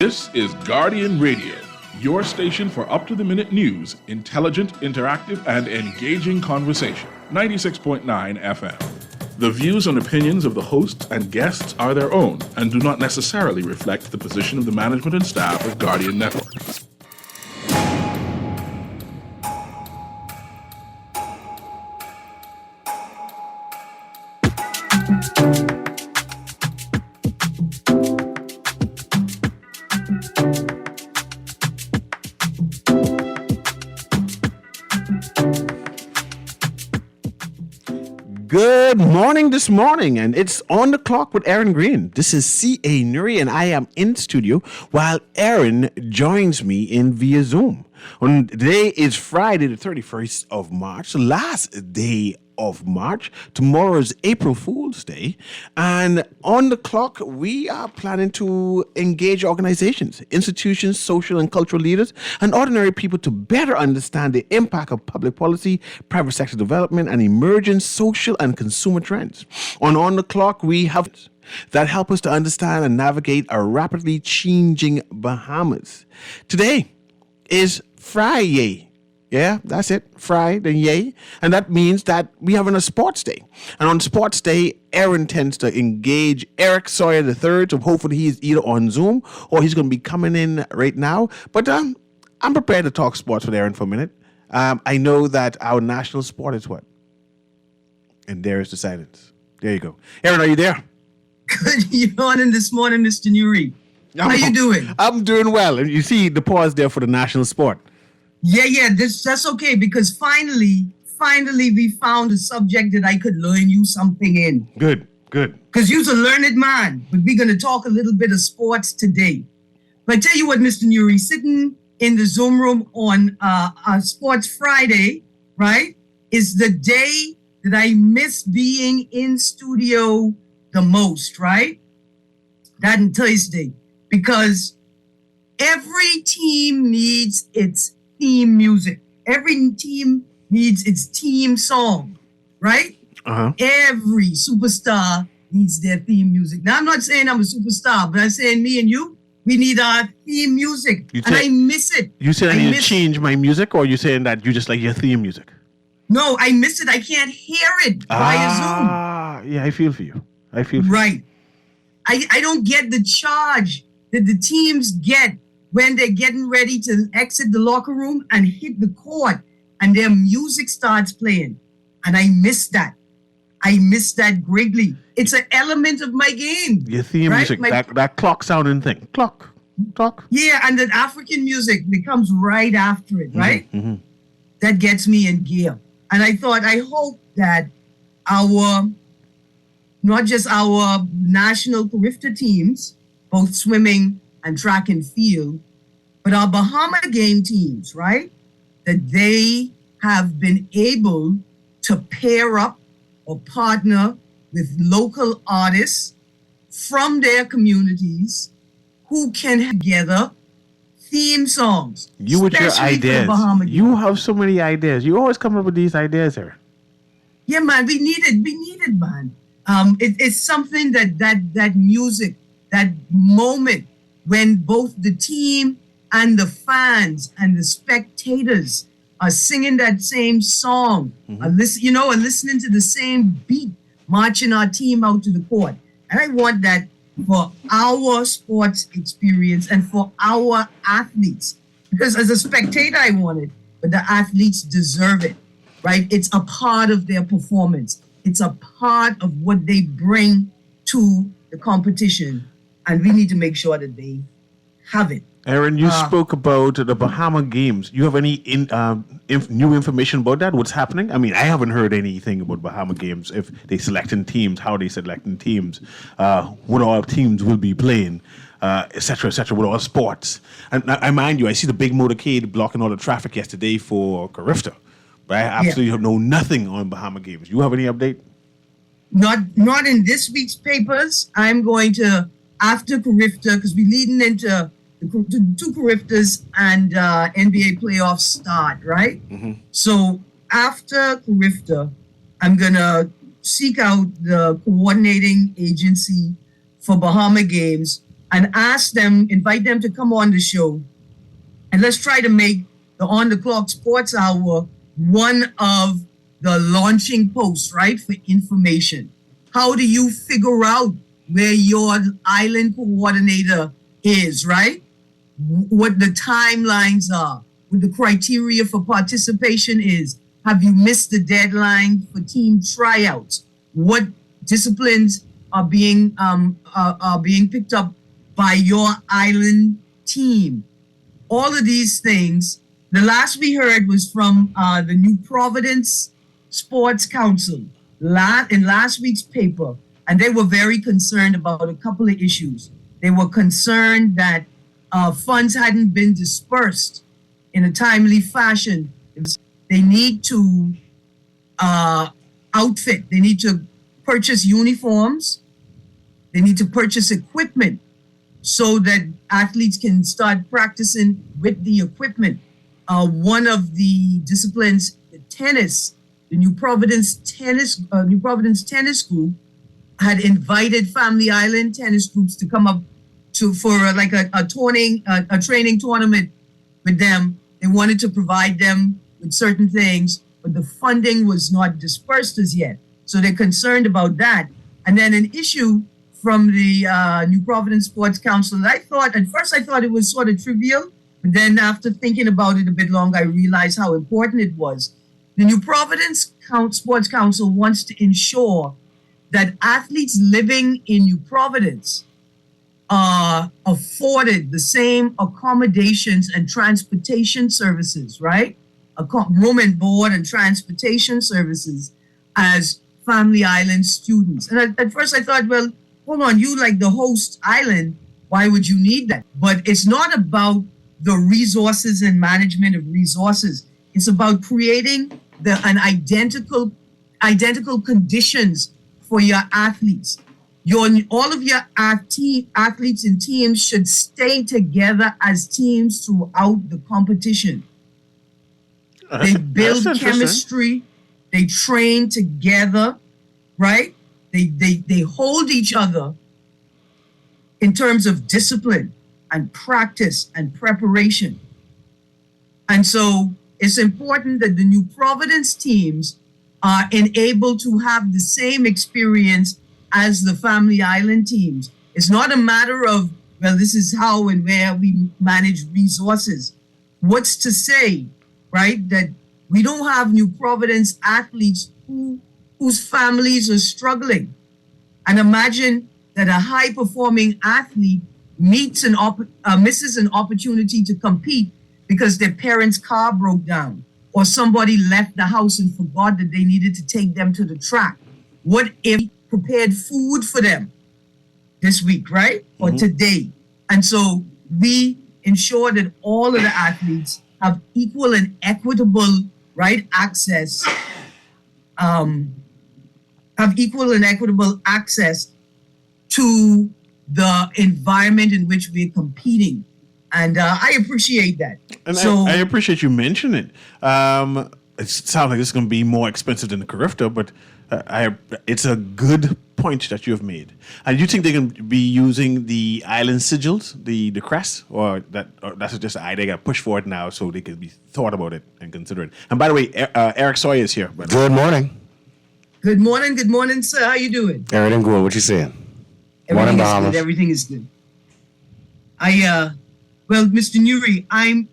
This is Guardian Radio, your station for up-to-the-minute news, intelligent, interactive, and engaging conversation. 96.9 FM. The views and opinions of the hosts and guests are their own and do not necessarily reflect the position of the management and staff of Guardian Network. Good morning this morning, and it's On the Clock with Erin Greene. This is C.A. Nuri, and I am in studio while Erin joins me in via Zoom. Today is Friday, the 31st of March, the last day of March. Tomorrow is April Fool's Day. And on the clock, we are planning to engage organizations, institutions, social and cultural leaders, and ordinary people to better understand the impact of public policy, private sector development, and emerging social and consumer trends. On the clock, we have that help us to understand and navigate a rapidly changing Bahamas. Today is Friday. Yeah, that's it. Friday, yay. And that means that we having a sports day. And on sports day, Erin tends to engage Eric Sawyer III. So hopefully he's either on Zoom or he's going to be coming in right now. But I'm prepared to talk sports with Erin for a minute. I know that our national sport is what? And there is the silence. There you go. Erin, are you there? Good morning this morning, Mr. Nuri. How you doing? I'm doing well. And you see the pause there for the national sport. Yeah, that's okay, because finally we found a subject that I could learn you something in. Good. Because you're a learned man, but we're going to talk a little bit of sports today. But I tell you what, Mr. Nuri, sitting in the Zoom room on Sports Friday, right, is the day that I miss being in studio the most, right? That and Thursday, because every team needs its theme music. Every team needs its team song, right? Uh-huh. Every superstar needs their theme music. Now, I'm not saying I'm a superstar, but I'm saying me and you, we need our theme music. I miss it. You saying I need to change my music, or you saying that you just like your theme music? No, I miss it. I can't hear it via Zoom. Yeah, I feel for you. Right. I don't get the charge that the teams get when they're getting ready to exit the locker room and hit the court and their music starts playing. And I miss that. I miss that greatly. It's an element of my game. Your theme music, that clock sounding thing. Clock. Yeah, and the African music that comes right after it, right? Mm-hmm. That gets me in gear. And I hope that not just our national Carifta teams, both swimming and track and field, but our Bahama game teams, right? That they have been able to pair up or partner with local artists from their communities who can have together theme songs. You with your ideas. You have so many ideas. You always come up with these ideas here. Yeah, man, we need it, man. It's something that music, that moment when both the team and the fans and the spectators are singing that same song, are listening to the same beat, marching our team out to the court. And I want that for our sports experience and for our athletes. Because as a spectator, I want it, but the athletes deserve it, right? It's a part of their performance. It's a part of what they bring to the competition. And we need to make sure that they have it. Erin, you spoke about the Bahama Games. You have any new information about that? What's happening? I mean, I haven't heard anything about Bahama Games. If they selecting teams, how they selecting teams, what all teams will be playing, et cetera, with all sports. And I mind you, I see the big motorcade blocking all the traffic yesterday for Carifta. But I absolutely know nothing on Bahama Games. You have any update? Not in this week's papers. I'm going to, after Carifta, because we're leading into the two Cariftas and NBA playoffs start, right? Mm-hmm. So after Carifta, I'm going to seek out the coordinating agency for Bahama Games and invite them to come on the show. And let's try to make the On the Clock Sports Hour one of the launching posts, right, for information. How do you figure out where your island coordinator is, right? What the timelines are, what the criteria for participation is. Have you missed the deadline for team tryouts? What disciplines are being picked up by your island team? All of these things. The last we heard was from the New Providence Sports Council in last week's paper, and they were very concerned about a couple of issues. They were concerned that funds hadn't been dispersed in a timely fashion. They need to they need to purchase uniforms, they need to purchase equipment so that athletes can start practicing with the equipment. One of the disciplines, tennis, the New Providence Tennis Group had invited Family Island tennis groups to come up for a training tournament with them. They wanted to provide them with certain things, but the funding was not dispersed as yet. So they're concerned about that. And then an issue from the New Providence Sports Council that at first I thought it was sort of trivial, but then after thinking about it a bit longer, I realized how important it was. The New Providence Sports Council wants to ensure that athletes living in New Providence are afforded the same accommodations and transportation services, right? Room and board and transportation services as Family Island students. And at first I thought, well, hold on, you like the host island, why would you need that? But it's not about the resources and management of resources. It's about creating identical conditions for your athletes. All of your athletes and teams should stay together as teams throughout the competition. They build chemistry, they train together, right? They hold each other in terms of discipline and practice and preparation. And so it's important that the New Providence teams are enabled to have the same experience as the Family Island teams. It's not a matter of, well, this is how and where we manage resources. What's to say, right, that we don't have New Providence athletes whose families are struggling? And imagine that a high-performing athlete misses an opportunity to compete because their parents' car broke down or somebody left the house and forgot that they needed to take them to the track. What if we prepared food for them this week, right? Or today? And so we ensure that all of the athletes have equal and equitable, right, access, to the environment in which we're competing. And I appreciate that. And so I appreciate you mentioning it. It sounds like it's going to be more expensive than the Carifta, but it's a good point that you have made. And you think they can be using the island sigils, the crest, or that's just an idea got pushed forward now so they could be thought about it and consider it. And by the way, Eric Sawyer is here. Good morning. Good morning, sir. How you doing? Erin and Greene, what you saying? Everything is good. Well, Mr. Newry,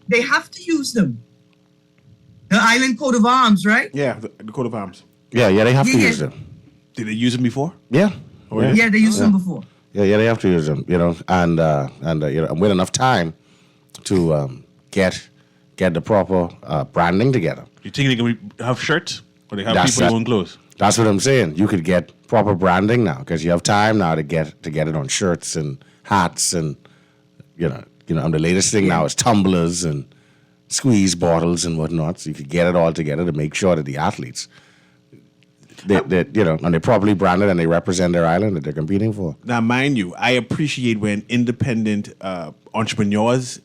they have to use them. The island coat of arms, right? Yeah, the coat of arms. Yeah, they have to use them. Did they use them before? Yeah. Yeah, they used them before. Yeah, they have to use them, and with enough time to get the proper branding together. You think they can have shirts, or they have people in their own clothes? That's what I'm saying. You could get proper branding now because you have time now to get it on shirts and hats and and the latest thing now is tumblers and squeeze bottles and whatnot. So you could get it all together to make sure that the athletes, and they're properly branded and they represent their island that they're competing for. Now, mind you, I appreciate when independent entrepreneurs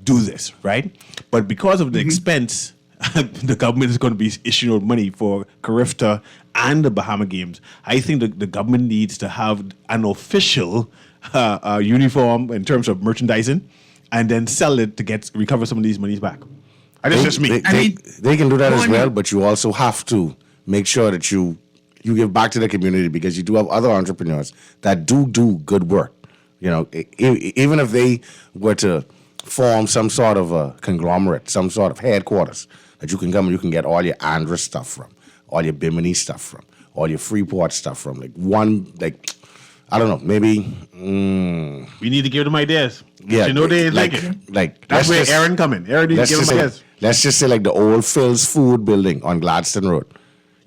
do this, right? But because of the expense, the government is going to be issuing out money for Carifta and the Bahama Games. I think the government needs to have an official uniform in terms of merchandising, and then sell it to recover some of these monies back. And it's just me. They can do that as well, but you also have to make sure that you give back to the community, because you do have other entrepreneurs that do good work. Even if they were to form some sort of a conglomerate, some sort of headquarters that you can come and you can get all your Andros stuff from, all your Bimini stuff from, all your Freeport stuff from. I don't know, maybe. We need to give them ideas. Yeah, They like it. That's where Erin come in. Erin needs to give them ideas. Let's just say like the old Phil's Food building on Gladstone Road.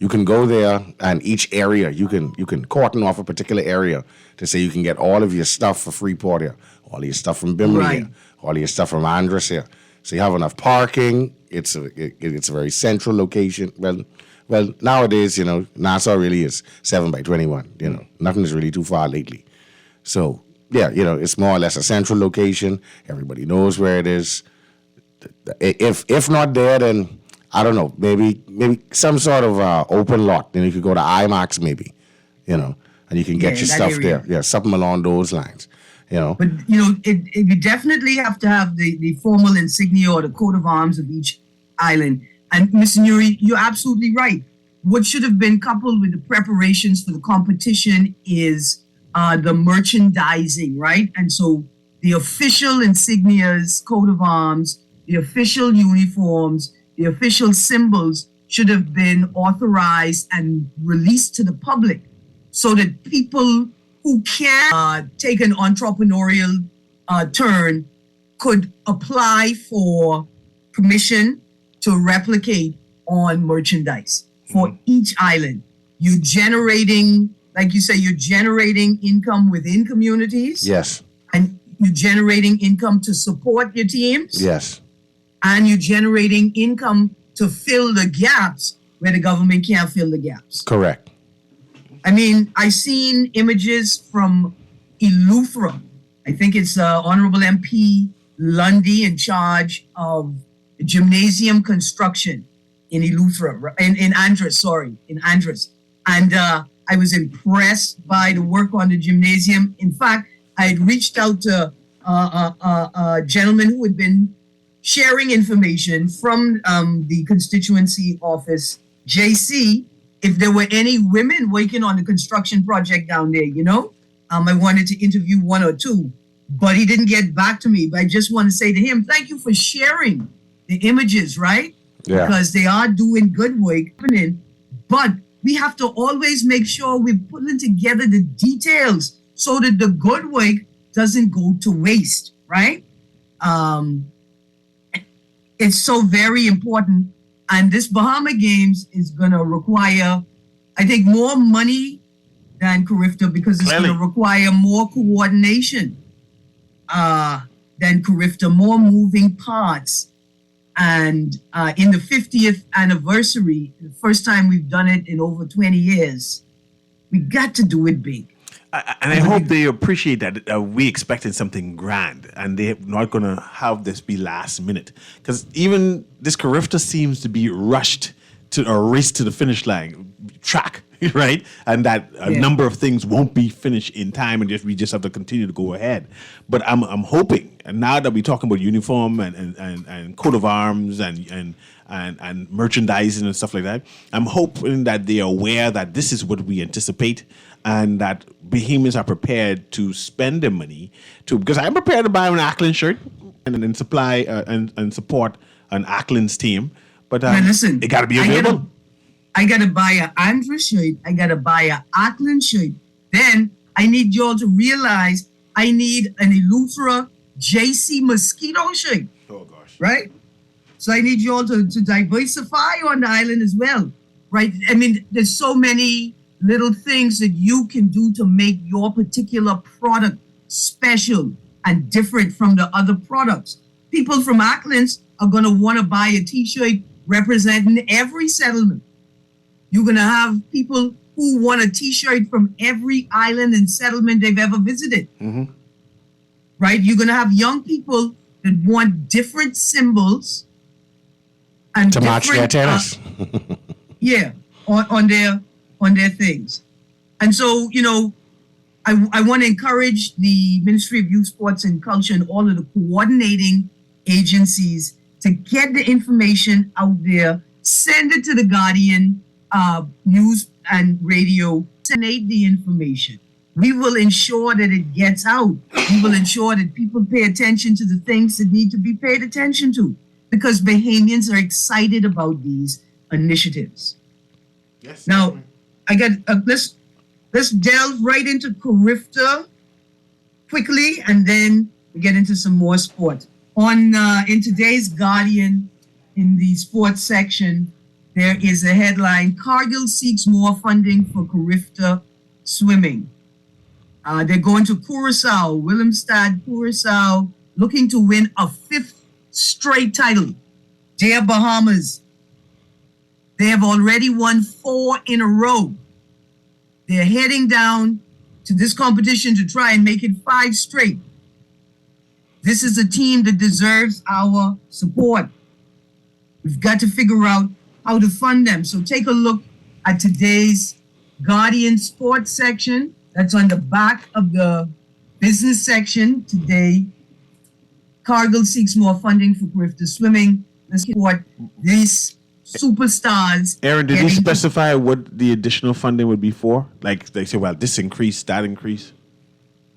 You can go there, and each area you can cordon off a particular area to say you can get all of your stuff for Freeport here, all of your stuff from Bimini here, all of your stuff from Andros here. So you have enough parking. It's a very central location. Well, nowadays, Nassau really is 7 by 21. Nothing is really too far lately. So yeah, it's more or less a central location. Everybody knows where it is. If not there, then I don't know, maybe some sort of open lot. Then you could go to IMAX maybe, and you can get your stuff area there. Yeah, something along those lines, But, we definitely have to have the formal insignia or the coat of arms of each island. And Mr. Nuri, you're absolutely right. What should have been coupled with the preparations for the competition is the merchandising, right? And so the official insignias, coat of arms, the official uniforms, the official symbols should have been authorized and released to the public so that people who can take an entrepreneurial turn could apply for permission to replicate on merchandise for each island. You're generating, like you say, you're generating income within communities. Yes. And you're generating income to support your teams. Yes. And you're generating income to fill the gaps where the government can't fill the gaps. Correct. I mean, I seen images from Eleuthera. I think it's Honorable MP Lundy in charge of gymnasium construction in Eleuthera, in Andros. And I was impressed by the work on the gymnasium. In fact, I had reached out to a gentleman who had been sharing information from the constituency office, JC, if there were any women working on the construction project down there, I wanted to interview one or two, but he didn't get back to me. But I just want to say to him, thank you for sharing the images, right? Yeah. Because they are doing good work. But we have to always make sure we're putting together the details so that the good work doesn't go to waste, right? It's so very important. And this Bahama Games is going to require, I think, more money than Carifta, because it's going to require more coordination than Carifta, more moving parts. And in the 50th anniversary, the first time we've done it in over 20 years, we got to do it big. And I hope they appreciate that we expecting something grand, and they're not going to have this be last minute. Because even this Carifta seems to be rushed to a race to the finish line track, right? And that a number of things won't be finished in time, and we just have to continue to go ahead. But I'm hoping, and now that we're talking about uniform and coat of arms and merchandising and stuff like that, I'm hoping that they are aware that this is what we anticipate, and that Bahamians are prepared to spend their money because I'm prepared to buy an Ackland shirt and then supply and support an Ackland's team. But now listen, it got to be available. I got to buy an Andrew shirt. I got to buy an Ackland shirt. Then I need y'all to realize I need an Eleuthera JC Mosquito shirt. Oh, gosh. Right? So I need y'all to diversify on the island as well. Right? I mean, there's so many little things that you can do to make your particular product special and different from the other products. People from Acklands are going to want to buy a T-shirt representing every settlement. You're going to have people who want a T-shirt from every island and settlement they've ever visited. Mm-hmm. Right? You're going to have young people that want different symbols and to match their tennis. On their things. And so, I want to encourage the Ministry of Youth, Sports and Culture and all of the coordinating agencies to get the information out there, send it to the Guardian news and radio, disseminate the information. We will ensure that it gets out. We will ensure that people pay attention to the things that need to be paid attention to, because Bahamians are excited about these initiatives. Yes. Now, I got let's delve right into Carifta quickly, and then we get into some more sport. In today's Guardian, in the sports section, there is a headline: Cargill seeks more funding for Carifta swimming. They're going to Curacao, Willemstad, Curacao, looking to win a 5th straight title. They are Bahamas. They have already won 4 in a row. They're heading down to this competition to try and make it 5 straight. This is a team that deserves our support. We've got to figure out how to fund them. So take a look at today's Guardian Sports section. That's on the back of the business section today. Cargill seeks more funding for Carifta swimming. Let's support these superstars. Erin, did you specify what the additional funding would be for? Like they say, well, this increase, that increase.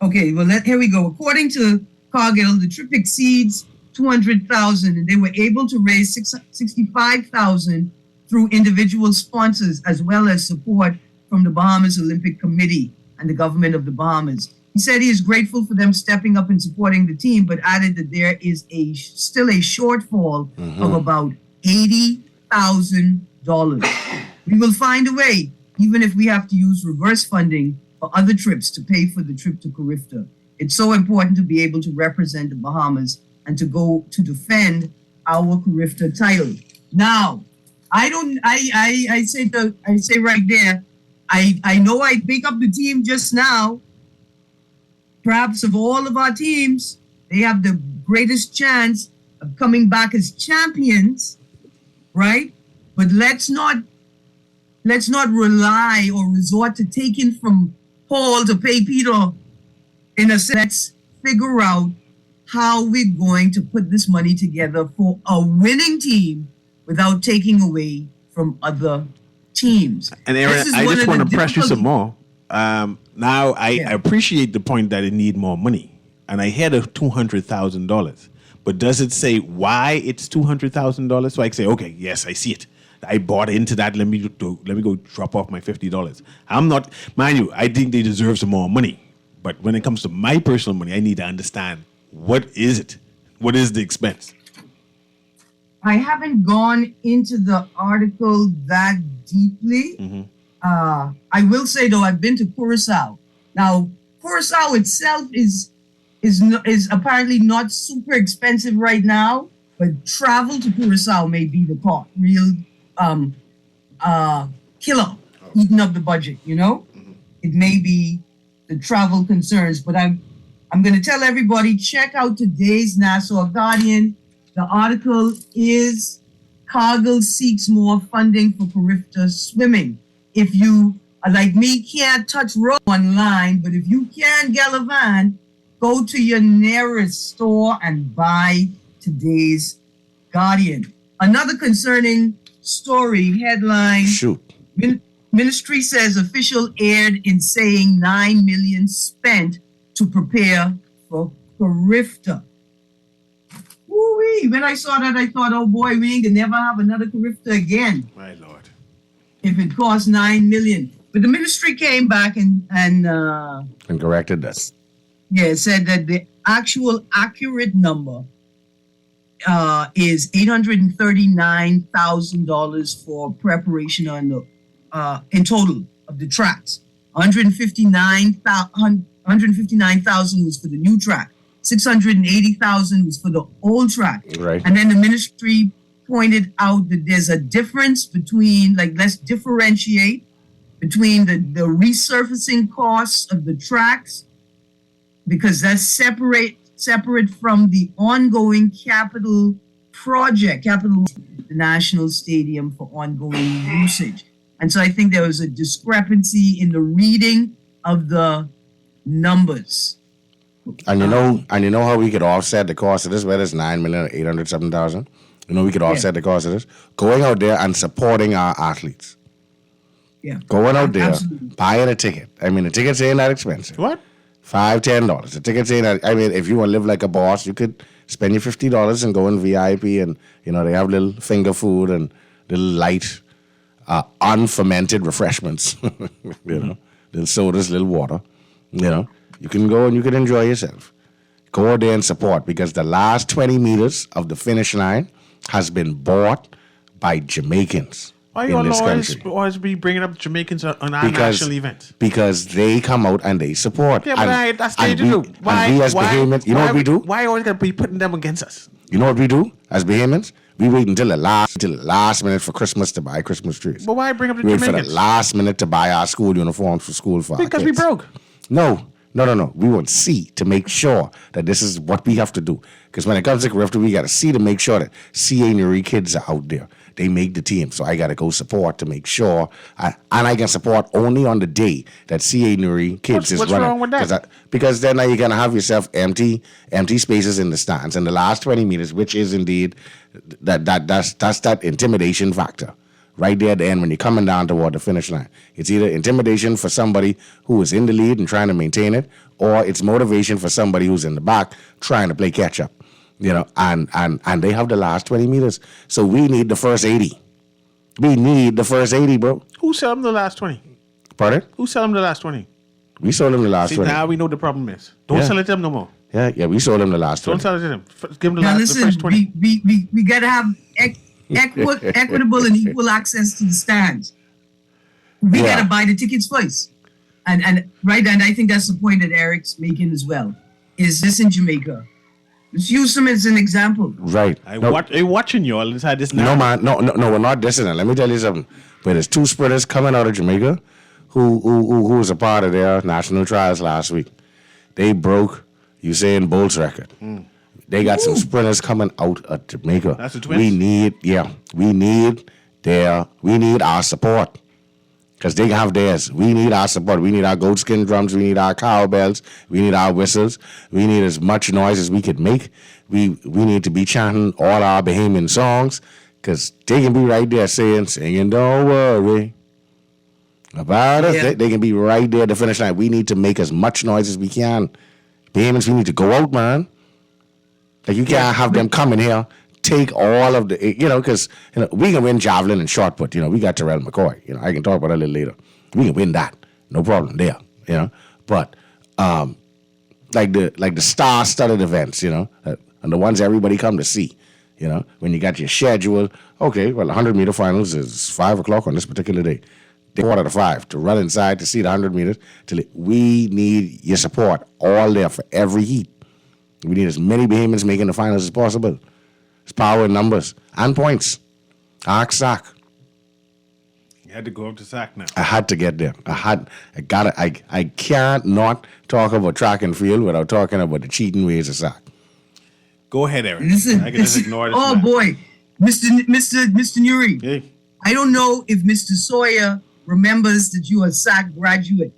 Okay, well, here we go. According to Cargill, the trip exceeds 200,000, and they were able to raise 65,000 through individual sponsors, as well as support from the Bahamas Olympic Committee and the government of the Bahamas. He said he is grateful for them stepping up and supporting the team, but added that there is still a shortfall of about $80,000. We will find a way, even if we have to use reverse funding for other trips to pay for the trip to Carifta. It's so important to be able to represent the Bahamas and to go to defend our Carifta title. Now, I say right there, I know I pick up the team just now. Perhaps of all of our teams, they have the greatest chance of coming back as champions, right? But let's not rely or resort to taking from Paul to pay Peter. In a sense, let's figure out how we're going to put this money together for a winning team without taking away from other teams. And Erin, I just want to press you some more. Now, I appreciate the point that it need more money, and I heard of $200,000. But does it say why it's $200,000? So I can say, okay, yes, I see it. I bought into that. Let me go drop off my $50. I'm not, mind you, I think they deserve some more money. But when it comes to my personal money, I need to understand, what is it? What is the expense? I haven't gone into the article that deeply. I will say, though, I've been to Curacao. Now, Curacao itself is apparently not super expensive right now, but travel to Curacao may be the real killer, eating up the budget, you know? It may be the travel concerns, but I'm going to tell everybody, check out today's Nassau Guardian. The article is Cargill seeks more funding for Carifta swimming. If you, like me, can't touch road online, but if you can, Galavan, go to your nearest store and buy today's Guardian. Another concerning story, headline. Shoot. Ministry says official aired in saying $9 million spent to prepare for Carifta. Woo-wee. When I saw that, I thought, oh boy, we ain't gonna never have another Carifta again. My Lord. If it costs $9 million. But the ministry came back and corrected that. Yeah, said that the actual accurate number is $839,000 for preparation on the in total of the tracks. 159,000 was for the new track. 680,000 was for the old track. Right. And then the ministry pointed out that there's a difference between, let's differentiate between the resurfacing costs of the tracks, because that's separate from the ongoing capital project, the National Stadium for ongoing usage. And so I think there was a discrepancy in the reading of the numbers. And you know how we could offset the cost of this, whether it's 9,800,000. You know we could offset the cost of this. Going out there and supporting our athletes. Yeah. Going out there, Absolutely. buying a ticket. I mean, the tickets ain't that expensive. What? $5, $10. The tickets ain't that. I mean, if you want to live like a boss, you could spend your $50 and go in VIP, and they have little finger food and little light, unfermented refreshments. Little sodas, little water. You can go and you can enjoy yourself. Go out there and support, because the last 20 meters of the finish line has been bought by Jamaicans. Why you in this always country. be bringing up Jamaicans on our national events? Because they come out and they support. Yeah, but that's what and they we, do. and we as Bahamians, you know what we do? Why always gotta be putting them against us? You know what we do as Bahamians? We wait until the last minute for Christmas to buy Christmas trees. But why bring up the We wait for Jamaicans? the last minute to buy our school uniforms for school for Because our we kids. broke. No. We want C to make sure that this is what we have to do. Because when it comes to Carifta, we got to C to make sure that CA kids are out there. They make the team. So I got to go support to make sure. And I can support only on the day that CA kids is What's running. wrong with that? Because then now you're going to have yourself empty spaces in the stands. And the last 20 meters, which is indeed, that's that intimidation factor. Right there at the end when you're coming down toward the finish line. It's either intimidation for somebody who is in the lead and trying to maintain it, or it's motivation for somebody who's in the back trying to play catch up. And they have the last 20 meters. So we need the first 80. We need the first 80, bro. Who sell them the last 20? Pardon? Who sell them the last 20? We sold them the last See, 20. now we know the problem is. Don't Yeah. sell it to them no more. Yeah, we sold them the last 20. Don't sell it to them. Give them the, Now the listen, first 20. we got to have equitable and equal access to the stands. We Yeah. got to buy the tickets first. And I think that's the point that Eric's making as well. Is this in Jamaica? Let's use them as an example. Right. I'm watching you all inside this now. No, man. No, we're not dissing it. Let me tell you something. But there's two sprinters coming out of Jamaica who was a part of their national trials last week. They broke Usain Bolt's record. They got some sprinters coming out of Jamaica. That's the twins? We need our support. Because they have theirs. We need our support. We need our goatskin drums. We need our cowbells. We need our whistles. We need as much noise as we could make. We need to be chanting all our Bahamian songs. Because they can be right there singing, don't worry about us. Yeah. They can be right there at the finish line. We need to make as much noise as we can. Bahamians, we need to go out, man. Like, you can't have them coming here, take all of the, because we can win javelin and shot put. We got Terrell McCoy. I can talk about that a little later. We can win that. No problem there. But like the star-studded events, and the ones everybody come to see. When you got your schedule, okay, well, 100-meter finals is 5 o'clock on this particular day. They 4:45 to run inside to see the 100 meters. We need your support all there for every heat. We need as many Bahamians making the finals as possible. It's power in numbers and points. Ask Sack. You had to go up to Sac now. I had to get there. I can't not talk about track and field without talking about the cheating ways of Sack. Go ahead, Erin. Listen, I can just ignore this. oh man. boy, Mr. Nuri. Hey. I don't know if Mr. Sawyer remembers that you are a SAC graduate,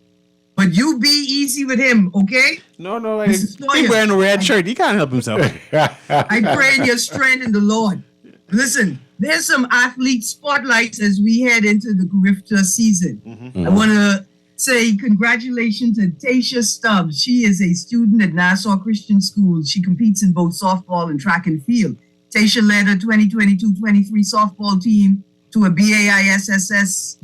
but you be easy with him, okay? No, Mrs. he's Sawyer. wearing a red shirt. He can't help himself. I pray in your strength in the Lord. Listen, there's some athlete spotlights as we head into the Carifta season. I want to say congratulations to Tasha Stubbs. She is a student at Nassau Christian School. She competes in both softball and track and field. Tasha led her 2022-23 softball team to a BAISS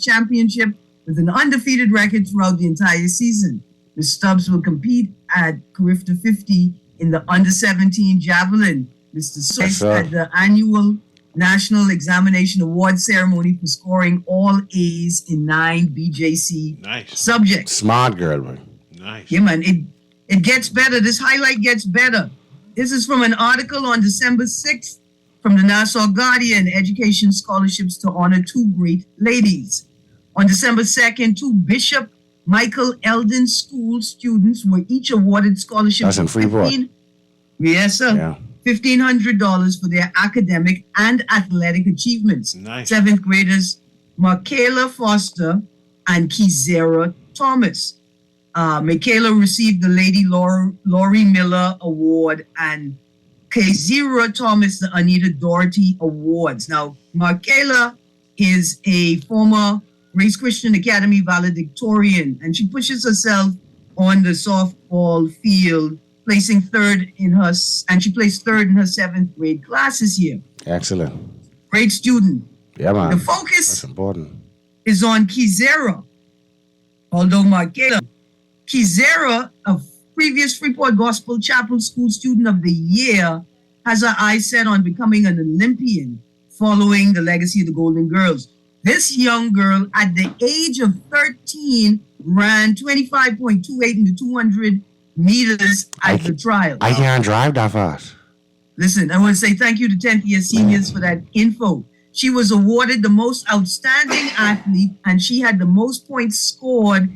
championship with an undefeated record throughout the entire season. Ms. Stubbs will compete at Carifta 50 in the under-17 javelin. Mr. Sawyer at the annual National Examination Award ceremony for scoring all A's in 9 BJC subjects. Smart girl, man. Nice. Yeah, man, it gets better. This highlight gets better. This is from an article on December 6th from the Nassau Guardian, Education Scholarships to honor 2 great ladies. On December 2nd, 2 Bishop Michael Eldon School students were each awarded scholarships. That's in Freeport. Yes, sir. Yeah. $1,500 for their academic and athletic achievements. Nice. 7th graders Markayla Foster and Kizera Thomas. Michaela received the Lady Laurie Miller Award, and Kezira Thomas the Anita Doherty Awards. Now, Michaela is a former Race Christian Academy valedictorian, and she pushes herself on the softball field, placing third in her, and she placed third in her 7th grade class this year. Excellent. Great student. Yeah, man. The focus That's important. is on Kizera, although Michaela. Kizera, a previous Freeport Gospel Chapel School Student of the Year, has her eyes set on becoming an Olympian following the legacy of the Golden Girls. This young girl, at the age of 13, ran 25.28 in the 200 meters at the trial. I can't drive that fast. Listen, I want to say thank you to 10th year seniors for that info. She was awarded the most outstanding athlete, and she had the most points scored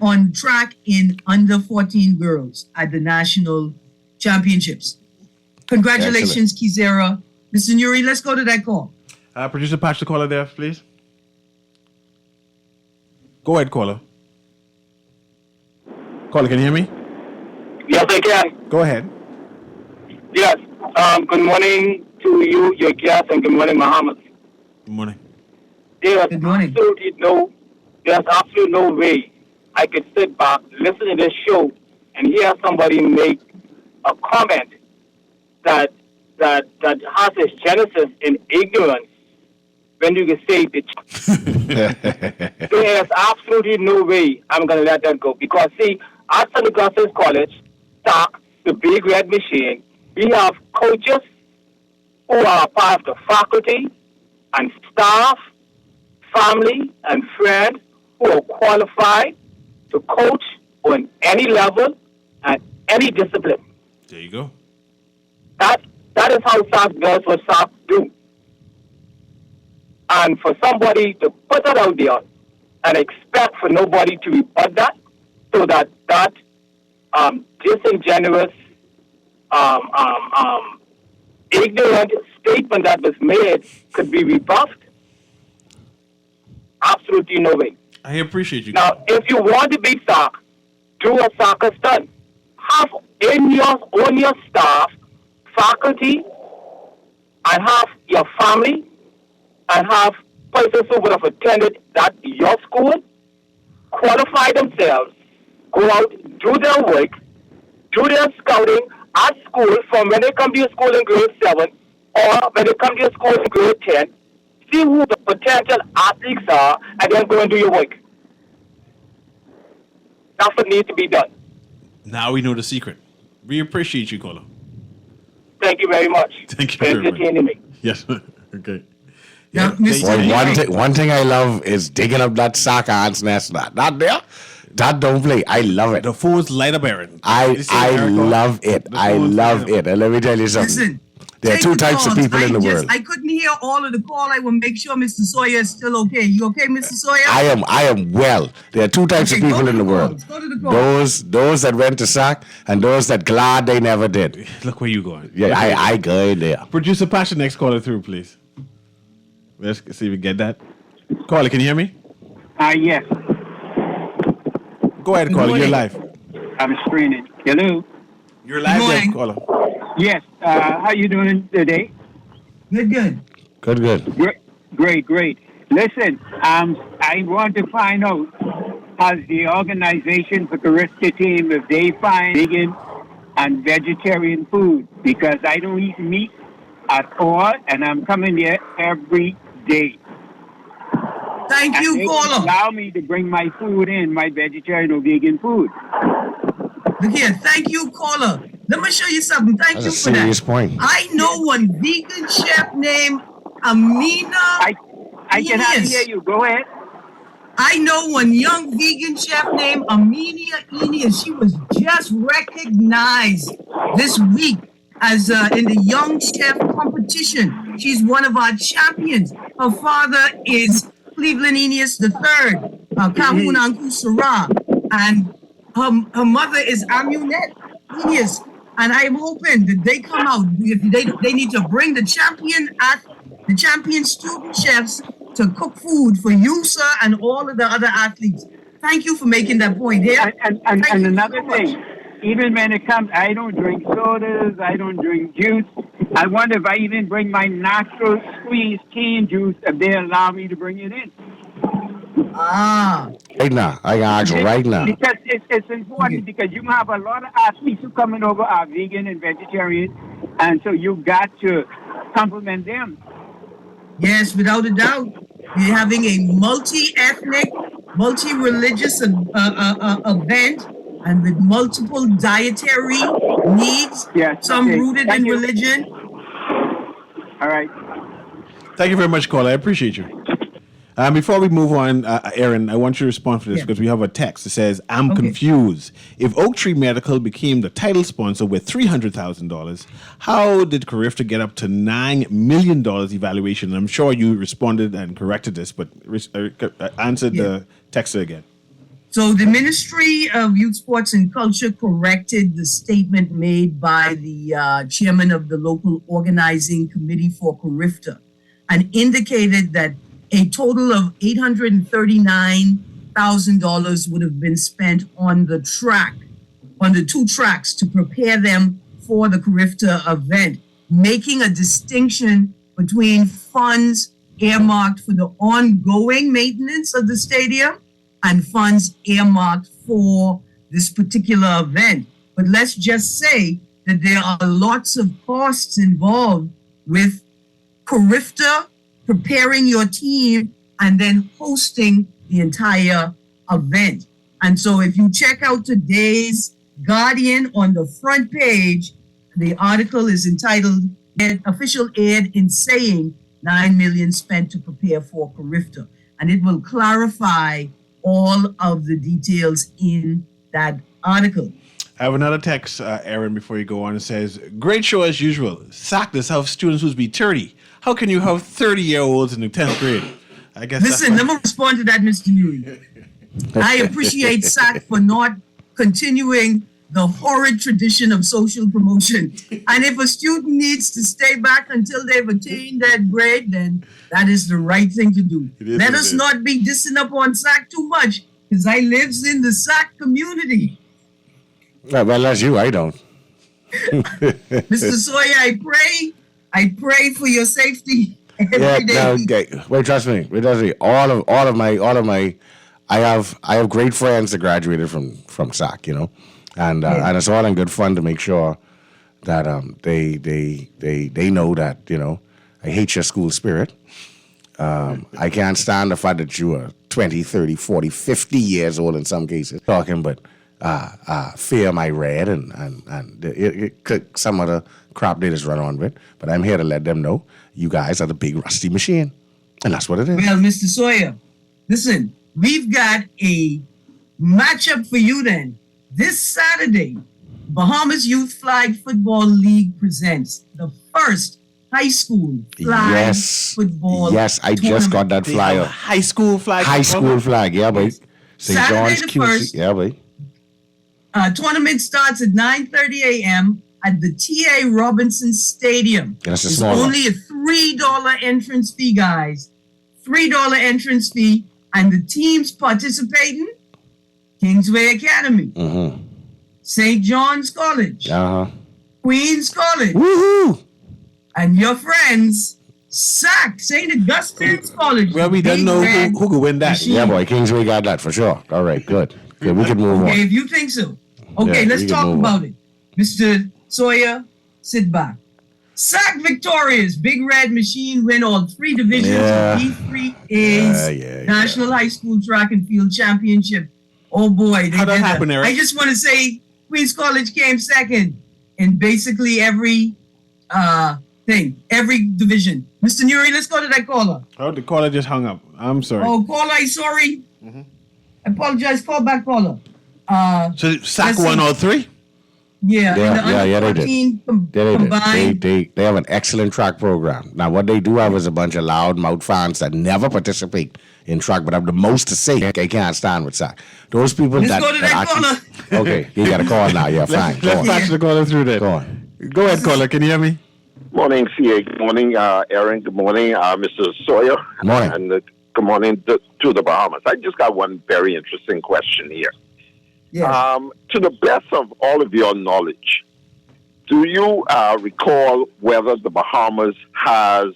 on track in under 14 girls at the national championships. Congratulations, Kizera. Mr. Nuri, let's go to that call. Producer, patch the caller there, please. Go ahead, caller. Caller, can you hear me? Yes, I can. Go ahead. Yes. Good morning to you, your guest, and good morning, Muhammad. Good morning. Good morning. There's absolutely no way I could sit back, listen to this show, and hear somebody make a comment that has its genesis in ignorance when you can say there's absolutely no way I'm going to let that go. Because, see, at St. Augustine's College, SAC, the Big Red Machine, we have coaches who are part of the faculty and staff, family and friends who are qualified to coach on any level and any discipline. There you go. That is how SAC does what SAC do. And for somebody to put that out there and expect for nobody to rebut that, so that disingenuous, ignorant statement that was made could be rebuffed, absolutely no way. I appreciate you. Now, if you want to be SAC, do what SAC has done. Have on your staff, faculty, and have your family, and have persons who would have attended your school, qualify themselves, go out, do their work, do their scouting at school from when they come to your school in grade 7 or when they come to your school in grade 10, see who the potential athletes are, and then go and do your work. That's what needs to be done. Now we know the secret. We appreciate you, caller. Thank you very much. Thank you for very much. entertaining me. Yes. Okay. Now, Mr. Well, one thing I love is digging up that SAC ants nest. That there, that don't play. I love it. The phones light up, Erin. I love it. I love it. And let me tell you something. Listen, There are take two the types of calls. people in the world. I couldn't hear all of the call. I will make sure Mr. Sawyer is still okay. You okay, Mr. Sawyer? I am well. There are two types Okay, of people go to in the the world. calls. Go to the calls. Those that went to SAC and those that glad they never did. Look where you going. Yeah, I go in there. Producer, pass the next caller through, please. Let's see if we get that. Caller, can you hear me? Yes, Go ahead, caller. You're live. I'm screening. Hello. You're live, Good there, morning. caller. Yes. How you doing today? Good. Good. Great. Listen, I want to find out, has the organization for the rescue team, if they find vegan and vegetarian food, because I don't eat meat at all, and I'm coming here every day. Thank And you, they caller. allow me to bring my food in, my vegetarian or vegan food. Look here. Thank you, caller. Let me show you something. Thank That's you a for that. serious point. I know one vegan chef named Amina. I can hardly Yes. hear you. Go ahead. I know one young vegan chef named Aminia Enias. She was just recognized this week as in the Young Chef competition. She's one of our champions. Her father is Cleveland Enias III, Kahun Anku Sarah, and her mother is Amunet Enias. And I'm hoping that they come out. If they need to bring the champion student chefs to cook food for you, sir, and all of the other athletes. Thank you for making that point. Yeah. And Thank you another so much. thing, even when it comes, I don't drink sodas, I don't drink juice. I wonder if I even bring my natural squeezed cane juice, if they allow me to bring it in. Ah, Right now, I can ask you right now. Because it's important, because you have a lot of athletes who coming over are vegan and vegetarian, and so you got to compliment them. yes, without a doubt. We're having a multi-ethnic, multi-religious event, and with multiple dietary needs, Yes, some okay. rooted Thank in you. religion. All right. Thank you very much, caller. I appreciate you. Before we move on, Erin, I want you to respond for this Yeah. because we have a text that says, I'm Okay. confused. If Oak Tree Medical became the title sponsor with $300,000, how did Carifta get up to $9 million evaluation? I'm sure you responded and corrected this, but answered the texter again. So the Ministry of Youth, Sports and Culture corrected the statement made by the chairman of the local organizing committee for Carifta and indicated that a total of $839,000 would have been spent on the two tracks to prepare them for the Carifta event, making a distinction between funds earmarked for the ongoing maintenance of the stadium and funds earmarked for this particular event. But let's just say that there are lots of costs involved with Carifta preparing your team and then hosting the entire event. And so if you check out today's Guardian on the front page, the article is entitled Official Aid in Saying $9 million Spent to Prepare for Carifta. And it will clarify all of the details in that article. I have another text, Erin, before you go on. It says, great show as usual. SAC does have students who's be 30. How can you have 30-year-olds in the 10th grade? I guess. Listen, let me respond to that, Mr. Newey. I appreciate SAC for not continuing the horrid tradition of social promotion. And if a student needs to stay back until they've attained that grade, then that is the right thing to do. Let us not be dissing up on SAC too much, because I lives in the SAC community. Well, that's you. I don't. Mr. Sawyer, I pray for your safety every day. No, wait, trust me. All of my, I have great friends that graduated from SAC, and it's all in good fun to make sure that they know that I hate your school spirit. I can't stand the fact that you are 20, 30, 40, 50 years old in some cases talking, but fear my red and some of the crap they just run on with. But I'm here to let them know you guys are the big rusty machine. And that's what it is. Well, Mr. Sawyer, listen, we've got a matchup for you then. This Saturday, Bahamas Youth Flag Football League presents the first high school flag football. Yes, I just got that flyer. High school flag. High school flag, yeah, boy. St. Saturday John's the QC, 1st. yeah, boy. Tournament starts at 9:30 a.m. at the T.A. Robinson Stadium. That's a It's small one. only a $3 entrance fee, guys. $3 entrance fee. And the teams participating, Kingsway Academy, St. John's College, Queen's College, Woohoo! and your friends, SAC, St. Augustine's College. Well, we don't know who could win that. Machine. Yeah, boy, Kingsway got that for sure. All right, good. Okay, we can move Okay, on. if you think so. Okay, Yeah, let's we can talk move about it. Mr. Sawyer, sit back. SAC victorious. Big Red Machine win all 3 divisions of D3A's National High School Track and Field Championship. Oh boy, they How'd that did happen, Eric? I just want to say Queens College came second in basically every thing, every division. Mr. Nuri, let's go to that caller. Oh, the caller just hung up. I'm sorry. Oh, caller, I'm sorry. I apologize. Call back, caller. So SAC let's won see. all 3? Yeah, Yeah, and the yeah, under they did. 14 They did. combined. They have an excellent track program. Now, what they do have is a bunch of loud-mouth fans that never participate in track, but have the most to say. They can't stand with SAC. Those people Let's that go to that actually, okay, you got a call now. Yeah, fine. Go Let's on. patch the caller through there. Go on. Go ahead, caller. Can you hear me? Morning, CA. Good morning, Erin. Good morning, Mr. Sawyer. Morning. And Good morning to the Bahamas. I just got one very interesting question here. Yes. To the best of all of your knowledge, do you recall whether the Bahamas has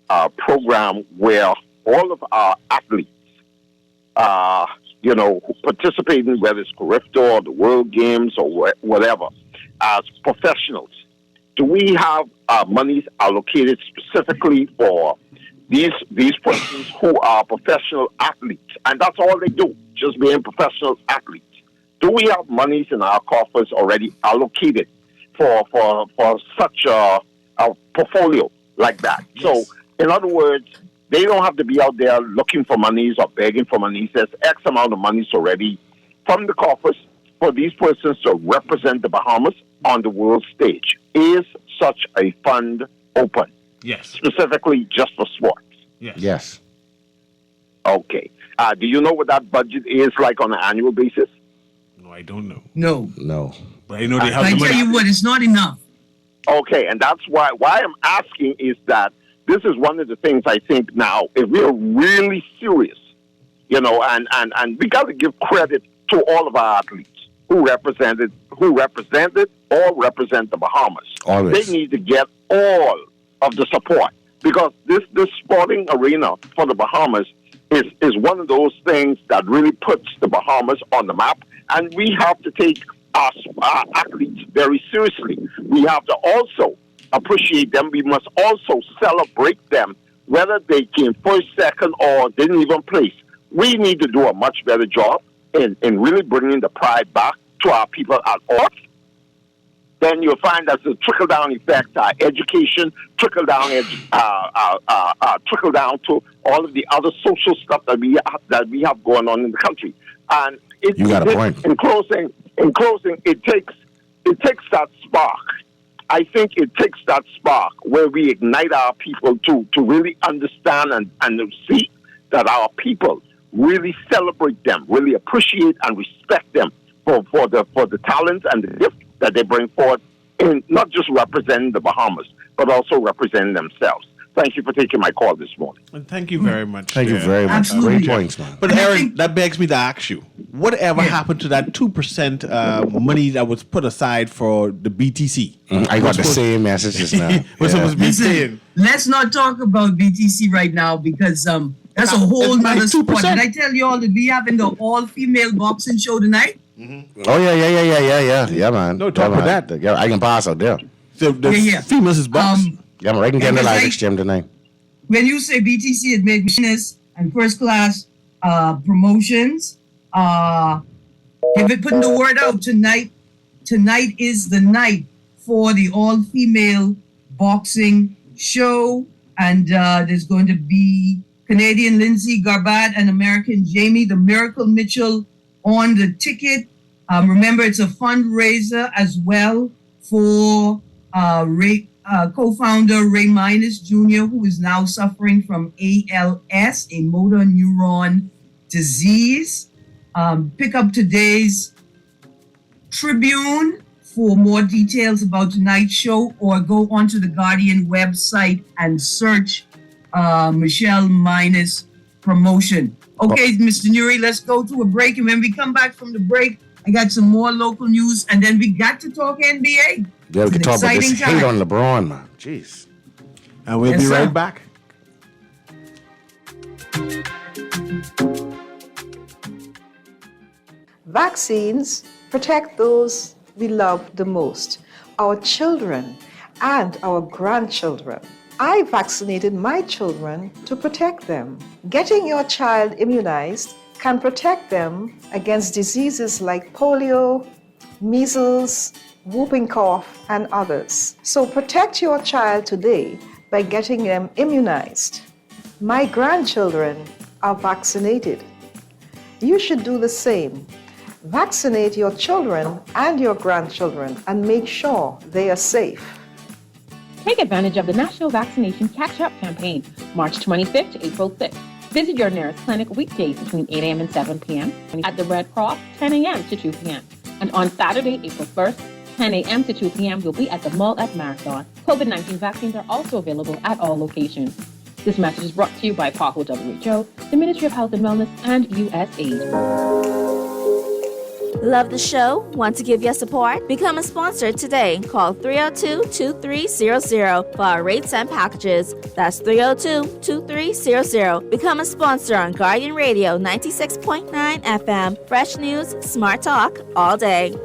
a program where all of our athletes, who participate in whether it's Carifta or the World Games or whatever, as professionals, do we have monies allocated specifically for these persons who are professional athletes? And that's all they do, just being professional athletes. Do we have monies in our coffers already allocated for such a portfolio like that? Yes. So, in other words, they don't have to be out there looking for monies or begging for monies. There's X amount of monies already from the coffers for these persons to represent the Bahamas on the world stage. Is such a fund open? Yes. Specifically just for sports? Yes. Yes. Okay. Do you know what that budget is like on an annual basis? No, I don't know. No. But I know they have I the tell money. you what, it's not enough. Okay, and that's why I'm asking is that this is one of the things I think now, if we're really serious, and we got to give credit to all of our athletes who represented or represent the Bahamas. Always. They need to get all of the support because this sporting arena for the Bahamas is one of those things that really puts the Bahamas on the map, and we have to take our athletes very seriously. We have to also appreciate them. We must also celebrate them, whether they came first, second, or didn't even place. We need to do a much better job in really bringing the pride back to our people at all. Then you'll find that the trickle-down effect, education, trickle-down to all of the other social stuff that we have going on in the country. And you got a point. In closing, it takes that spark. I think it takes that spark where we ignite our people to really understand and to see that our people really celebrate them, really appreciate and respect them for the talents and the gifts that they bring forth in not just representing the Bahamas, but also representing themselves. Thank you for taking my call this morning. And thank you very much. Thank you very much. Absolutely. Great points, man. But Erin, that begs me to ask you, whatever happened to that 2% money that was put aside for the BTC? I got the same messages now. What's supposed to be saying? Let's not talk about BTC right now because that's a whole nother sport. Did I tell you all that we having the all-female boxing show tonight? Mm-hmm. Oh, yeah, man. No, talk about that. Yeah, I can pass out there. So the females is boxing. Yeah, I'm right in Candlelight Exchange tonight. When you say BTC, it made business and first-class promotions. Putting the word out tonight. Tonight is the night for the all-female boxing show, and there's going to be Canadian Lindsay Garbat and American Jamie the Miracle Mitchell on the ticket. Remember, it's a fundraiser as well for co-founder Ray Minus Jr., who is now suffering from ALS, a motor neuron disease. Pick up today's Tribune for more details about tonight's show, or go onto the Guardian website and search Michelle Minus promotion. Okay, Mr. Nuri, let's go to a break. And when we come back from the break, I got some more local news, and then we got to talk NBA. Yeah, we can talk about this hate on LeBron, man. Jeez. And we'll be right back. Vaccines protect those we love the most, our children and our grandchildren. I vaccinated my children to protect them. Getting your child immunized can protect them against diseases like polio, measles, whooping cough, and others. So protect your child today by getting them immunized. My grandchildren are vaccinated. You should do the same. Vaccinate your children and your grandchildren and make sure they are safe. Take advantage of the National Vaccination Catch-Up Campaign, March 25th to April 6th. Visit your nearest clinic weekdays between 8 a.m. and 7 p.m. At the Red Cross, 10 a.m. to 2 p.m. And on Saturday, April 1st, 10 a.m. to 2 p.m., you'll be at the mall at Marathon. COVID-19 vaccines are also available at all locations. This message is brought to you by PAHO WHO, the Ministry of Health and Wellness, and USAID. Love the show? Want to give your support? Become a sponsor today. Call 302-2300 for our rates and packages. That's 302-2300. Become a sponsor on Guardian Radio 96.9 FM. Fresh news, smart talk, all day.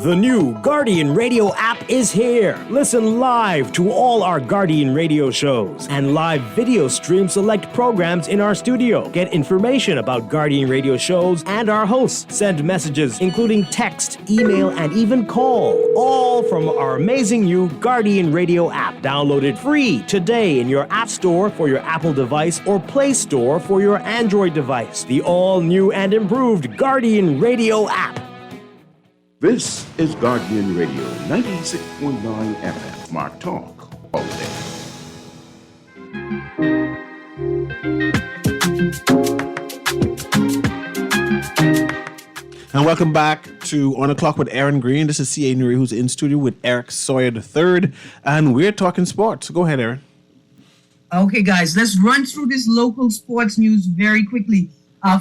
The new Guardian Radio app is here. Listen live to all our Guardian Radio shows and live video stream select programs in our studio. Get information about Guardian Radio shows and our hosts. Send messages including text, email, and even call. All from our amazing new Guardian Radio app. Download it free today in your App Store for your Apple device or Play Store for your Android device. The all-new and improved Guardian Radio app. This is Guardian Radio 96.9 FM. Smart Talk all day. And welcome back to On the Clock with Erin Greene. This is C.A. Nuri, who's in studio with Eric Sawyer III, and we're talking sports. Go ahead, Erin. Okay, guys, let's run through this local sports news very quickly.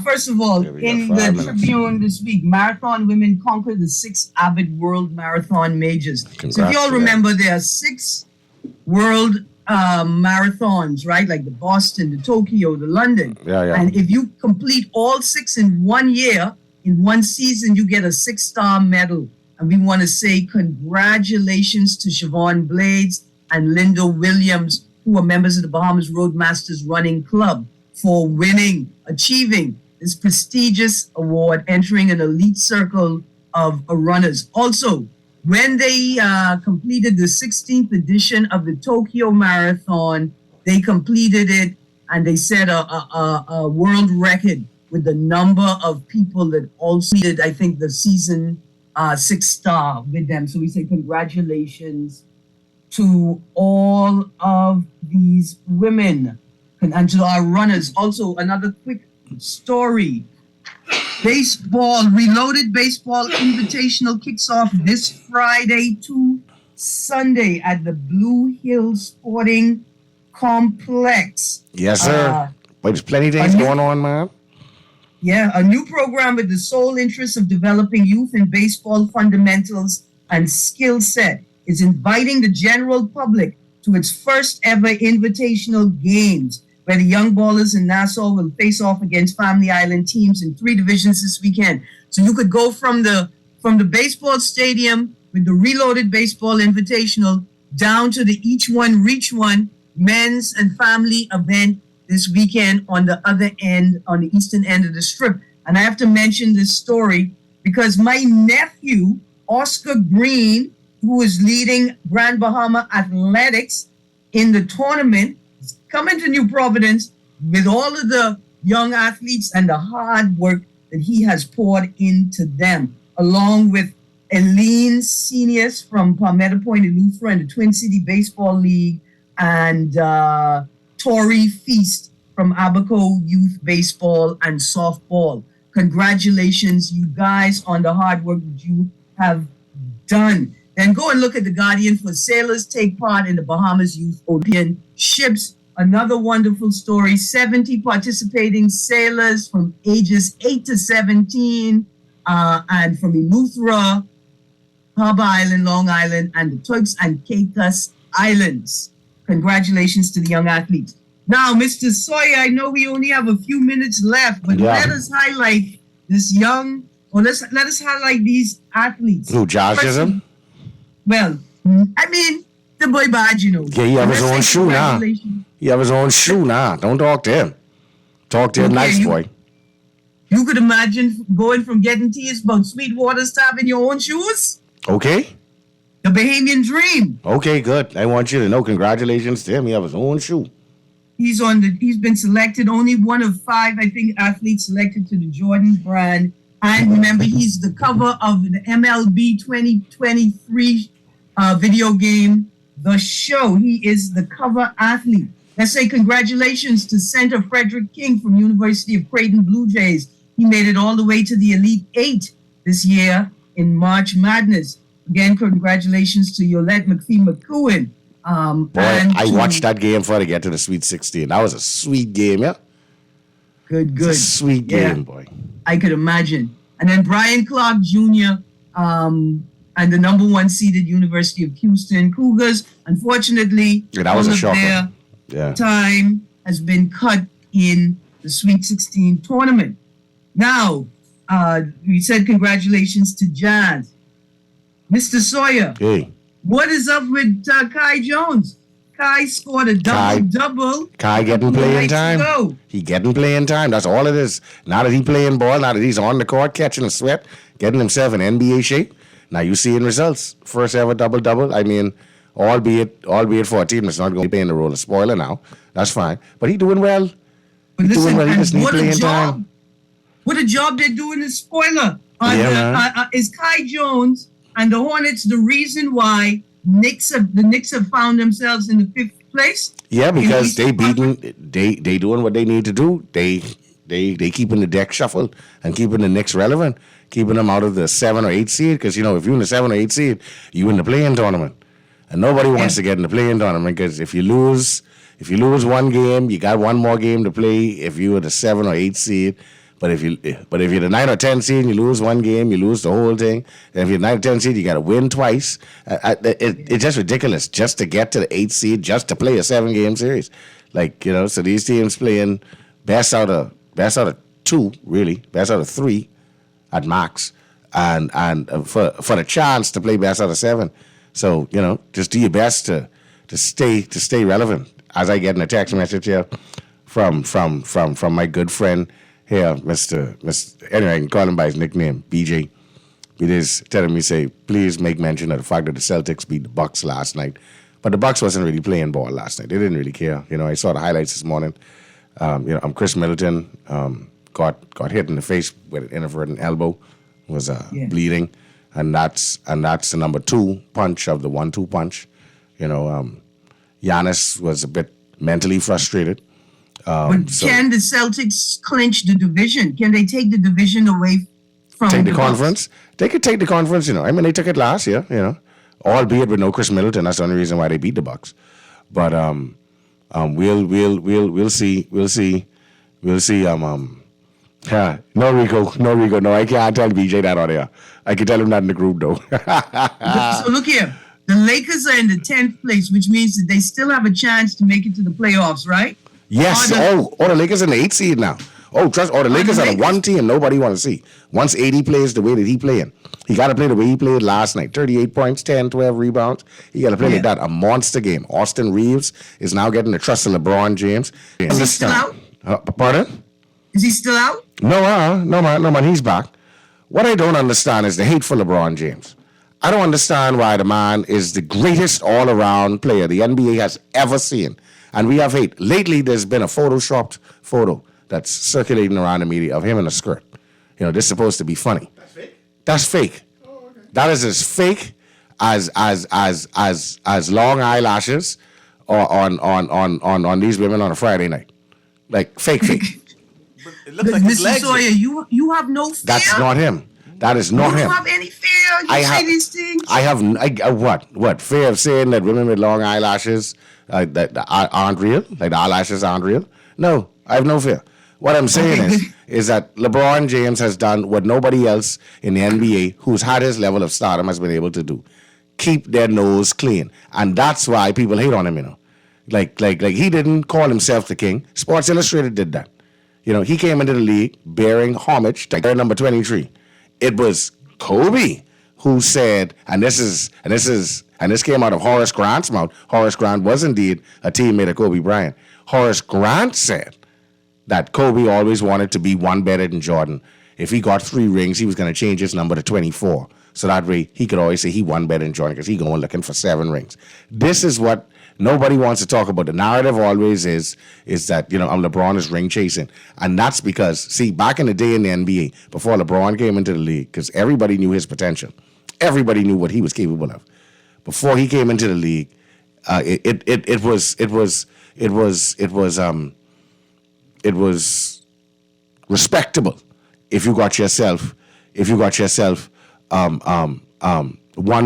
First of all, in the Tribune this week, marathon women conquered the 6 Avid World Marathon Majors. So if you all remember, there are 6 world marathons, right? Like the Boston, the Tokyo, the London. Yeah. And if you complete all 6 in 1 year, in one season, you get a 6-star medal. And we want to say congratulations to Siobhan Blades and Linda Williams, who are members of the Bahamas Roadmasters Running Club, for achieving this prestigious award, entering an elite circle of runners. Also, when they completed the 16th edition of the Tokyo Marathon, they completed it and they set a world record with the number of people that also did, I think, the season 6-star with them. So we say congratulations to all of these women. And to our runners. Also, another quick story. Baseball, Reloaded Baseball Invitational kicks off this Friday to Sunday at the Blue Hill Sporting Complex. Yes, sir. There's plenty of things going on, man. Yeah, a new program with the sole interest of developing youth in baseball fundamentals and skill set is inviting the general public to its first ever invitational games, where the young ballers in Nassau will face off against Family Island teams in 3 divisions this weekend. So you could go from the baseball stadium with the Reloaded Baseball Invitational down to the Each One Reach One men's and family event this weekend on the other end, on the eastern end of the strip. And I have to mention this story because my nephew, Oscar Greene, who is leading Grand Bahama Athletics in the tournament, coming to New Providence with all of the young athletes and the hard work that he has poured into them, along with Eileen Seniors from Palmetto Point and Eleuthera and the Twin City Baseball League, and Tori Feast from Abaco Youth Baseball and Softball. Congratulations, you guys, on the hard work that you have done. Then go and look at the Guardian for sailors take part in the Bahamas Youth Olympian Ships. Another wonderful story, 70 participating sailors from ages 8 to 17 and from Eleuthera, Harbor Island, Long Island, and the Turks and Caicos Islands. Congratulations to the young athletes. Now, Mr. Sawyer, I know we only have a few minutes left, but let us highlight this young, or let us highlight these athletes. Who, Josh is him? Well, I mean, the boy bad, you know. Yeah, he have his own shoe now. He have his own shoe now. Don't talk to him. Talk to a nice boy. You could imagine going from getting teased about Sweetwater to having your own shoes? Okay. The Bahamian dream. Okay, good. I want you to know, congratulations to him. He have his own shoe. He's been selected, only one of 5, I think, athletes selected to the Jordan brand. And remember, he's the cover of the MLB 2023 video game, The Show. He is the cover athlete. Let's say congratulations to center Frederick King from University of Creighton Blue Jays. He made it all the way to the Elite 8 this year in March Madness. Again, congratulations to Yolette McPhee-McCowan. Boy, I watched that game before they get to the Sweet 16. That was a sweet game, yeah? Good. It's a sweet game, boy. I could imagine. And then Brian Clark Jr. And the number 1 seeded University of Houston Cougars. Unfortunately, that was a shocker. Their time has been cut in the Sweet 16 tournament. Now, we said congratulations to Jazz. Mr. Sawyer, hey, what is up with Kai Jones? Kai scored a double-double. Kai getting playing time. He getting playing time. That's all it is. Now that he playing ball, now that he's on the court, catching a sweat, getting himself in NBA shape. Now you seeing results. First ever double-double. I mean, albeit for a team that's not going to be playing the role of spoiler now. That's fine. But he doing well. But He listen, doing well. He just need what a playing job. time. What a job they're doing is spoiler. Man. Is Kai Jones and the Hornets the reason why the Knicks have found themselves in the 5th place? Yeah, because they doing what they need to do. They keeping the deck shuffled and keeping the Knicks relevant, keeping them out of the 7 or 8 seed. Because if you're in the 7 or 8 seed, you in the play-in tournament, and nobody wants to get in the play-in tournament because if you lose one game, you got one more game to play. If you were the 7 or 8 seed. But if you're the 9 or 10 seed and you lose one game, you lose the whole thing. And if you're 9 or 10 seed, you got to win twice. It's just ridiculous just to get to the 8th seed, just to play a 7-game series. So these teams playing best out of 2, really, best out of 3 at max, and for the chance to play best out of 7. So just do your best to stay relevant. As I get in a text message here from my good friend. Here, Mr. Anyway, I can call him by his nickname, BJ. He is telling me, please make mention of the fact that the Celtics beat the Bucks last night. But the Bucks wasn't really playing ball last night. They didn't really care. I saw the highlights this morning. Chris Middleton got hit in the face with an inadvertent elbow, was bleeding, and that's the number 2 punch of the 1-2 punch. Giannis was a bit mentally frustrated. Can the Celtics clinch the division? Can they take the division away from the Bucks? conference? They could take the conference. They took it last year. Albeit with no Chris Middleton. That's the only reason why they beat the Bucks. But we'll see. No, Rico. No, I can't tell BJ that on there. I can tell him that in the group though. So look here. The Lakers are in the 10th place, which means that they still have a chance to make it to the playoffs, right? Yes. The Lakers in the 8th seed now. The Lakers are the one team nobody want to see. Once AD plays the way that he playing, he got to play the way he played last night. 38 points, 10, 12 rebounds. He got to play like that. A monster game. Austin Reeves is now getting the trust of LeBron James. Is he still out? Pardon? Is he still out? No, man. He's back. What I don't understand is the hate for LeBron James. I don't understand why the man is the greatest all-around player the NBA has ever seen. And we have hate. Lately, there's been a photoshopped photo that's circulating around the media of him in a skirt. This is supposed to be funny. That's fake? That's fake. Oh, okay. That is as fake as long eyelashes on these women on a Friday night. Like, fake. But it looks like his Mr. legs. Sawyer, you have no fear? That's not him. That is not him. You don't have any fear? You say these things? I have, what? Fear of saying that women with long eyelashes that aren't real? Like the eyelashes aren't real? No, I have no fear. What I'm saying is that LeBron James has done what nobody else in the NBA who's had his level of stardom has been able to do. Keep their nose clean. And that's why people hate on him, Like he didn't call himself the king. Sports Illustrated did that. He came into the league bearing homage to player number 23. It was Kobe who said, and this came out of Horace Grant's mouth. Horace Grant was indeed a teammate of Kobe Bryant. Horace Grant said that Kobe always wanted to be one better than Jordan. If he got 3 rings, he was going to change his number to 24. So that way he could always say he won better than Jordan because he going looking for 7 rings. This is what nobody wants to talk about. The narrative always is that, LeBron is ring chasing. And that's because, back in the day in the NBA, before LeBron came into the league, because everybody knew his potential. Everybody knew what he was capable of. Before he came into the league, it was respectable if you got yourself 1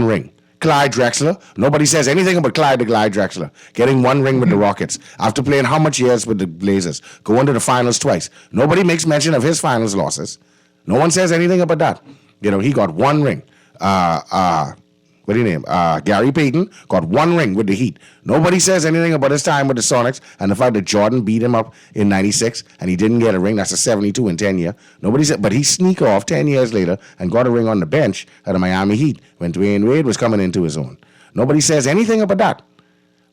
ring. Clyde Drexler. Nobody says anything about Clyde Drexler getting one ring with the Rockets after playing how much years with the Blazers, going to the finals twice. Nobody makes mention of his finals losses. No one says anything about that. He got one ring. What do you name? Gary Payton got one ring with the Heat. Nobody says anything about his time with the Sonics and the fact that Jordan beat him up in '96 and he didn't get a ring. That's a 72 in 10 year. Nobody said, but he sneak off 10 years later and got a ring on the bench at the Miami Heat when Dwayne Wade was coming into his own. Nobody says anything about that.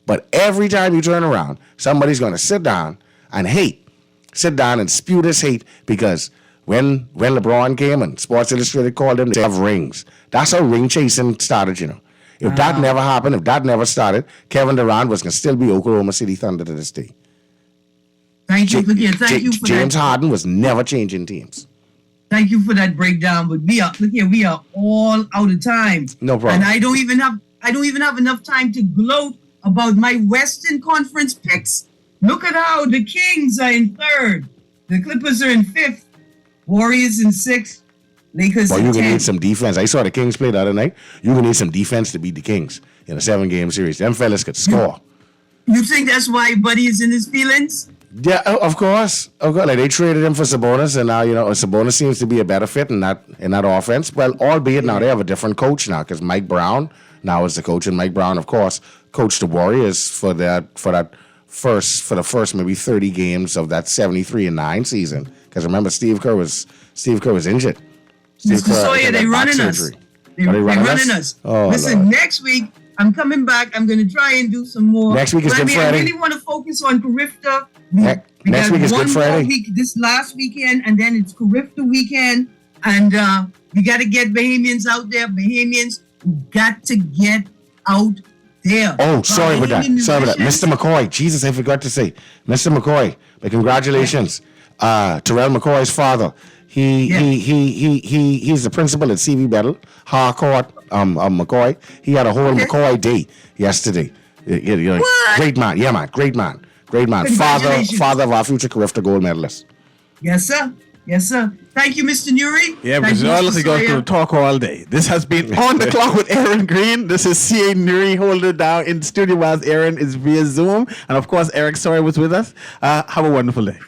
But every time you turn around, somebody's going to sit down and spew this hate because when LeBron came and Sports Illustrated called him, they have rings. That's how ring chasing started, If that never happened, if that never started, Kevin Durant was going to still be Oklahoma City Thunder to this day. Thank you for that. James Harden was never changing teams. Thank you for that breakdown. But we are all out of time. No problem. And I don't even have enough time to gloat about my Western Conference picks. Look at how the Kings are in third. The Clippers are in fifth. Warriors in sixth. Lakers in 10th. You're going to need some defense. I saw the Kings play the other night. You're going to need some defense to beat the Kings in a 7-game series. Them fellas could score. You think that's why Buddy is in his feelings? Yeah, of course. Like they traded him for Sabonis, and now Sabonis seems to be a better fit in that offense. Well, albeit now they have a different coach now because Mike Brown now is the coach, and Mike Brown, of course, coached the Warriors for the first maybe 30 games of that 73-9 season. Because remember, Steve Kerr was injured. Mr. Sawyer, they're running us. They're running us. Oh, listen, Lord. Next week I'm coming back. I'm going to try and do some more. Next week is Good Friday. I really want to focus on Carifta. Next week is Good Friday. This last weekend, and then it's Carifta weekend, and we got to get Bahamians out there. Bahamians, we got to get out there. Oh, sorry about that. Mr. McCoy. Jesus, I forgot to say. Mr. McCoy, congratulations. Terrell McCoy's father. He's the principal at CV Battle, Harcourt, McCoy. He had a whole McCoy day yesterday. Great man. Yeah, man. Great man. Father of our future Carifta gold medalist. Yes, sir. Thank you, Mr. Nuri. Yeah, because honestly going to talk all day. This has been On the Clock with Erin Greene. This is C.A. Nuri holding it down in studio whilst Erin is via Zoom. And of course, Eric Sawyer was with us. Have a wonderful day.